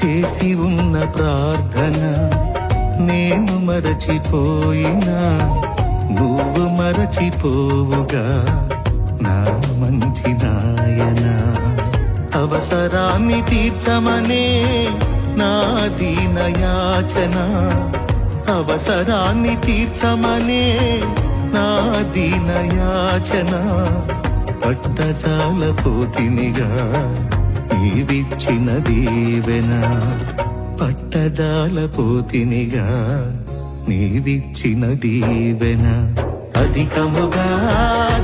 చేసి ఉన్న ప్రార్థన నేను మరచిపోయినా నువ్వు మరచిపోవుగా నా మంచి నాయనా. అవసరాన్ని తీర్చమనే నా దీన యాచన, అవసరాన్ని తీర్చమనే నా దీన యాచన. పట్టజాలపోతినిగా నీవిచ్చిన దీవెన, పట్టజాలపోతినిగా నీవిచ్చిన దీవెన. అధికముగా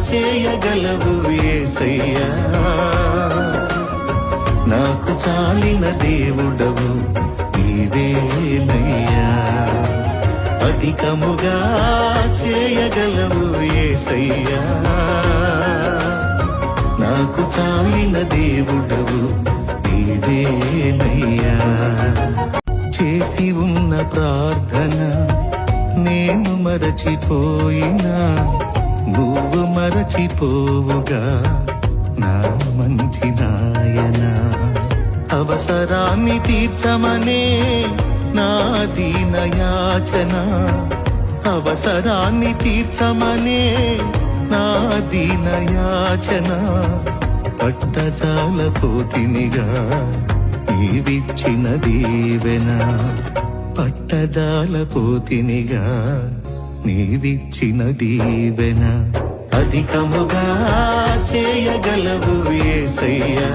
చేయగలవు యేసయ్యా, నాకు చాలిన దేవుడవు నీవేనయ్యా. అధికముగా చేయగలవు యేసయ్యా, నాకు చాలిన దేవుడవు నీవేనయ్యా. చేసి ఉన్న ప్రార్థన నేను మరచిపోయినా నువ్వు మరచిపోవుగా నా మంచి నాయనా. అవసరాన్ని తీర్చమనే నా దీన యాచన, అవసరాన్ని తీర్చమనే నా దీన యాచన. పట్టజాలపోతినిగా నీవిచ్చిన దీవెన, పట్టజాలపోతినిగా నీవిచ్చిన దీవెన. అధికముగా చేయగలవు యేసయ్యా,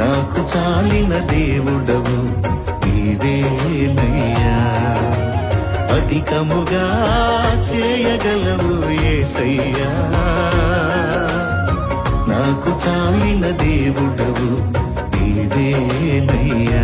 నాకు చాలిన దేవుడవు నీవేనయ్యా. అధికముగా చేయగలవు యేసయ్యా, నాకు చాలిన దేవుడవు నీవేనయ్యా.